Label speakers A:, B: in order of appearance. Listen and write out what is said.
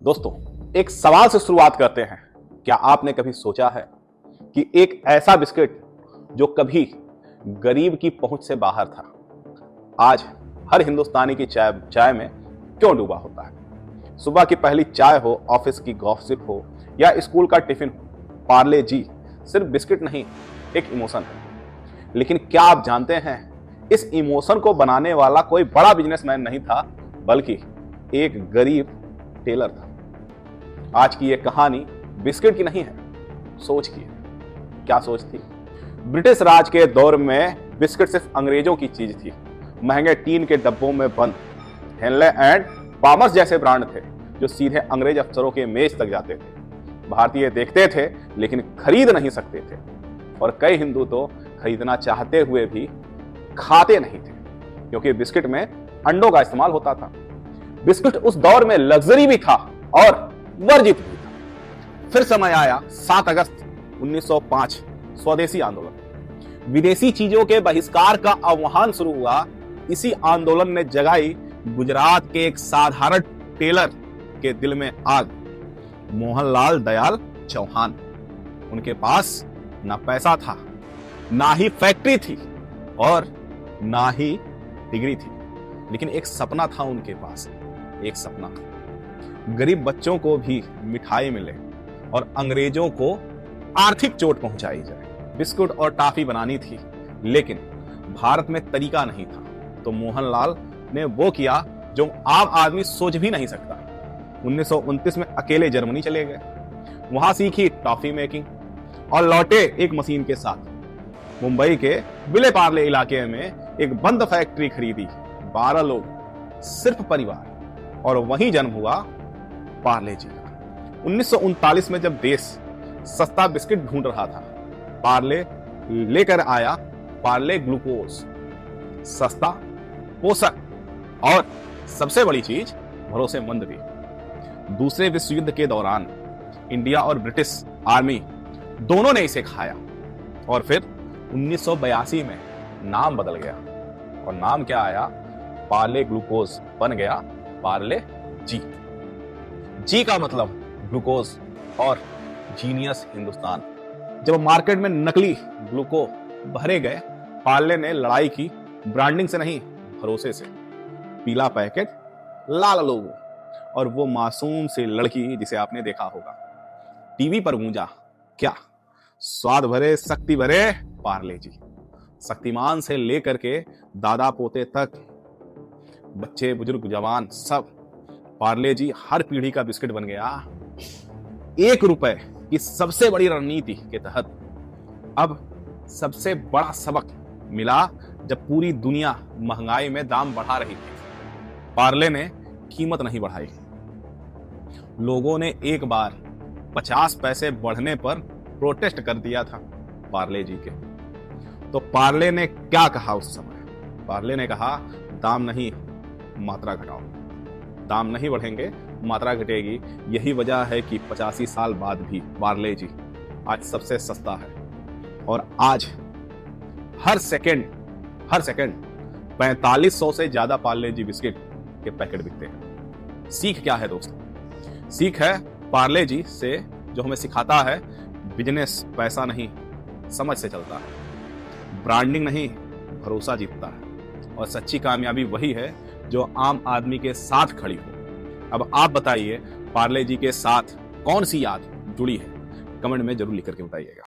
A: दोस्तों, एक सवाल से शुरुआत करते हैं। क्या आपने कभी सोचा है कि एक ऐसा बिस्किट जो कभी गरीब की पहुंच से बाहर था, आज हर हिंदुस्तानी की चाय में क्यों डूबा होता है? सुबह की पहली चाय हो, ऑफिस की गॉसिप हो या स्कूल का टिफिन हो, पार्ले जी सिर्फ बिस्किट नहीं, एक इमोशन है। लेकिन क्या आप जानते हैं, इस इमोशन को बनाने वाला कोई बड़ा बिजनेसमैन नहीं था, बल्कि एक गरीब टेलर था। आज की ये कहानी बिस्किट की नहीं है, सोच की है। क्या सोच थी? ब्रिटिश राज के दौर में बिस्किट सिर्फ अंग्रेजों की चीज थी। महंगे टीन के डब्बों में बंद हेनले एंड पामर्स जैसे ब्रांड थे जो सीधे अंग्रेज अफसरों के मेज तक जाते थे। भारतीय देखते थे लेकिन खरीद नहीं सकते थे, और कई हिंदू तो खरीदना चाहते हुए भी खाते नहीं थे, क्योंकि बिस्किट में अंडों का इस्तेमाल होता था। बिस्किट उस दौर में लग्जरी भी था और वर्जित भी था। फिर समय आया 7 अगस्त 1905, स्वदेशी आंदोलन। विदेशी चीजों के बहिष्कार का आह्वान शुरू हुआ। इसी आंदोलन ने जगाई गुजरात के एक साधारण टेलर के दिल में आग, मोहनलाल दयाल चौहान। उनके पास ना पैसा था, ना ही फैक्ट्री थी और ना ही डिग्री थी, लेकिन एक सपना था उनके पास। एक सपना, गरीब बच्चों को भी मिठाई मिले और अंग्रेजों को आर्थिक चोट पहुंचाई जाए। बिस्कुट और टॉफी बनानी थी, लेकिन भारत में तरीका नहीं था, तो मोहनलाल ने वो किया जो आम आदमी सोच भी नहीं सकता। 1929 में अकेले जर्मनी चले गए, वहां सीखी टॉफी मेकिंग और लौटे एक मशीन के साथ। मुंबई के विले पार्ले इलाके में एक बंद फैक्ट्री खरीदी, 12 लोग, सिर्फ परिवार, और वहीं जन्म हुआ पार्ले जी का। 1939 में जब देश सस्ता बिस्किट ढूंढ रहा था, पार्ले लेकर आया पार्ले ग्लूकोज। सस्ता, पोषक और सबसे बड़ी चीज, भरोसेमंद भी। दूसरे विश्व युद्ध के दौरान इंडिया और ब्रिटिश आर्मी दोनों ने इसे खाया, और फिर 1982 में नाम बदल गया, और नाम क्या आया? पार्ले ग्लूकोज बन गया पार्ले जी। जी का मतलब ग्लूकोज और जीनियस हिंदुस्तान। जब मार्केट में नकली ग्लूको भरे गए, पार्ले ने लड़ाई की, ब्रांडिंग से नहीं, भरोसे से। पीला पैकेट, लाल लोगो, और वो मासूम सी लड़की जिसे आपने देखा होगा। टीवी पर गूंजा, क्या स्वाद भरे, शक्ति भरे पार्ले जी। शक्तिमान से लेकर के दादा पोते तक, बच्चे बुजुर्ग जवान सब, पार्ले जी हर पीढ़ी का बिस्किट बन गया। 1 रुपए की सबसे बड़ी रणनीति के तहत अब सबसे बड़ा सबक मिला जब पूरी दुनिया महंगाई में दाम बढ़ा रही थी। पार्ले ने कीमत नहीं बढ़ाई। लोगों ने एक बार 50 पैसे बढ़ने पर प्रोटेस्ट कर दिया था पार्ले जी के। तो पार्ले ने क्या कहा उस समय? पार्ले ने कहा, दाम नहीं, मात्रा घटाओ। दाम नहीं बढ़ेंगे, मात्रा घटेगी। यही वजह है कि 85 साल बाद भी पार्ले जी आज सबसे सस्ता है, और आज हर सेकंड 4500 से ज्यादा पार्ले जी बिस्किट के पैकेट बिकते हैं। सीख क्या है दोस्तों? सीख है पार्ले जी से, जो हमें सिखाता है बिजनेस पैसा नहीं, समझ से चलता है। ब्रांडिंग नहीं, भरोसा जीतता है, और सच्ची कामयाबी वही है जो आम आदमी के साथ खड़ी हो। अब आप बताइए, पार्ले जी के साथ कौन सी याद जुड़ी है? कमेंट में जरूर लिख करके बताइएगा।